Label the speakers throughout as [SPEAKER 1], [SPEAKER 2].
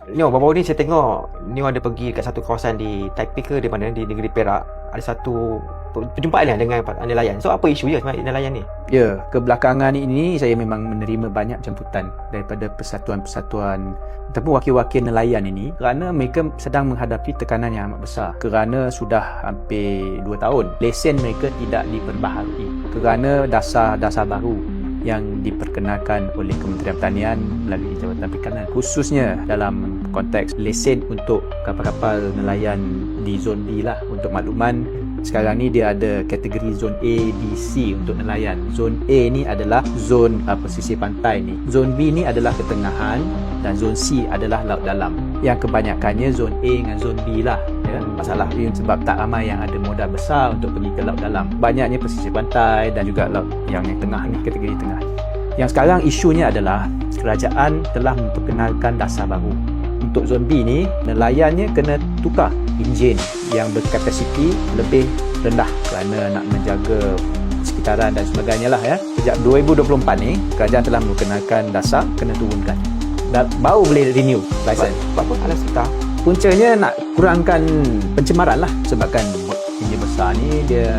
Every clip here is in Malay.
[SPEAKER 1] Nio, baru-baru ni saya tengok Nio ada pergi kat satu kawasan di Taipei ke di mana, di negeri Perak. Ada satu perjumpaan lah dengan nelayan. So apa isu je sebenarnya nelayan ni?
[SPEAKER 2] Ya, kebelakangan ini saya memang menerima banyak jemputan daripada persatuan-persatuan ataupun wakil-wakil nelayan ini kerana mereka sedang menghadapi tekanan yang amat besar kerana sudah hampir 2 tahun lesen mereka tidak diperbaharui kerana dasar-dasar baru yang diperkenalkan oleh Kementerian Pertanian melalui Jabatan Perikanan, khususnya dalam konteks lesen untuk kapal-kapal nelayan di zon B lah. Untuk makluman, sekarang ni dia ada kategori zon A, B, C untuk nelayan. Zon A ni adalah zon pesisir pantai ni, zon B ni adalah ketengahan, dan zon C adalah laut dalam. Yang kebanyakannya zon A dengan zon B lah. Masalah ni sebab tak ramai yang ada modal besar untuk pergi ke laut dalam. Banyaknya pesisir pantai dan juga laut yang tengah ni, kategori tengah. Yang sekarang isunya adalah kerajaan telah memperkenalkan dasar baru. Untuk zon B ni, nelayannya kena tukar enjin yang berkapasiti lebih rendah kerana nak menjaga sekitaran dan sebagainya lah ya. Sejak 2024 ni, kerajaan telah memperkenalkan dasar kena turunkan. Dan baru boleh renew license.
[SPEAKER 1] Apa alasan kita?
[SPEAKER 2] Puncanya nak kurangkan pencemaran lah, sebabkan enjin besar ni dia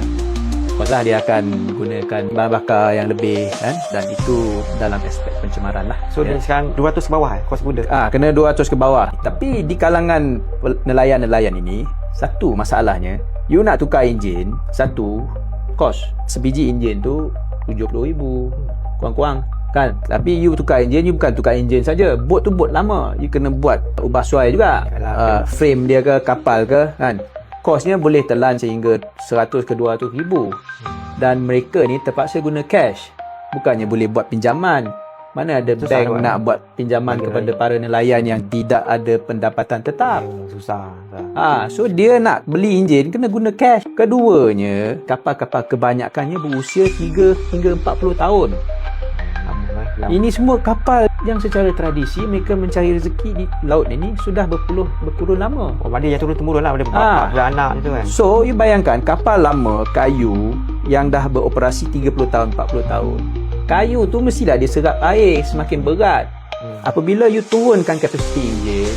[SPEAKER 2] dia akan gunakan bahan bakar yang lebih dan itu dalam aspek pencemaran lah.
[SPEAKER 1] So dia sekarang 200 ke bawah kos kuda?
[SPEAKER 2] Kena 200 ke bawah. Tapi di kalangan nelayan-nelayan ini, satu masalahnya, you nak tukar enjin, satu kos sebiji enjin tu 70,000 kurang-kurang kan. Tapi you tukar enjin, you bukan tukar enjin saja. Bot tu bot lama, you kena buat ubah suai juga. Frame dia ke, kapal ke kan. Kosnya boleh telan sehingga 100 ke 200 ribu. Dan mereka ni terpaksa guna cash, bukannya boleh buat pinjaman. Mana ada susah bank nak buat pinjaman kepada para nelayan yang tidak ada pendapatan tetap.
[SPEAKER 1] Susah.
[SPEAKER 2] So dia nak beli enjin kena guna cash. Keduanya, kapal-kapal kebanyakannya berusia 3 hingga 40 tahun. Lama. Ini semua kapal yang secara tradisi mereka mencari rezeki di laut ini sudah berpuluh lama.
[SPEAKER 1] Dia yang turun-temurun lah, ada bapa dan anak tu kan.
[SPEAKER 2] So you bayangkan kapal lama kayu yang dah beroperasi 30 tahun 40 tahun. Kayu tu mestilah dia serap air semakin berat. Apabila you turunkan kapasiti enjin,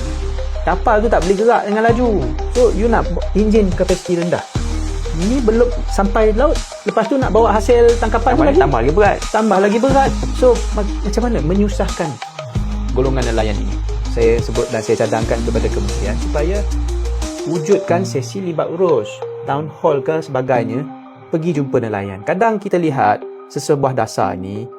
[SPEAKER 2] kapal tu tak boleh gerak dengan laju. So you nak enjin kapasiti rendah. Ini belum sampai laut, lepas tu nak bawa hasil tangkapan tu lagi tambah lagi berat. So macam mana menyusahkan golongan nelayan ini? Saya sebut dan saya cadangkan kepada kementerian supaya wujudkan sesi libat urus, town hall ke sebagainya, pergi jumpa nelayan. Kadang kita lihat sesebuah dasar ni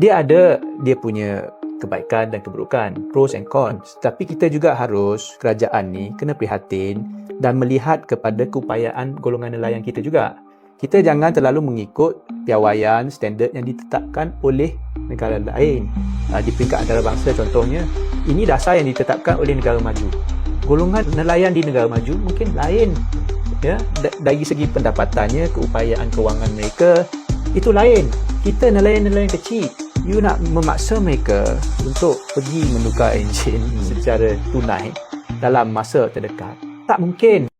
[SPEAKER 2] dia ada dia punya kebaikan dan keburukan, pros and cons. Tapi kita juga harus, kerajaan ni kena prihatin dan melihat kepada keupayaan golongan nelayan kita juga. Kita jangan terlalu mengikut piawaian standard yang ditetapkan oleh negara lain. Di peringkat antarabangsa contohnya, ini dasar yang ditetapkan oleh negara maju. Golongan nelayan di negara maju mungkin lain. Ya, dari segi pendapatannya, keupayaan kewangan mereka itu lain. Kita nelayan-nelayan kecil, you nak memaksa mereka untuk pergi menukar enjin secara tunai dalam masa terdekat, tak mungkin.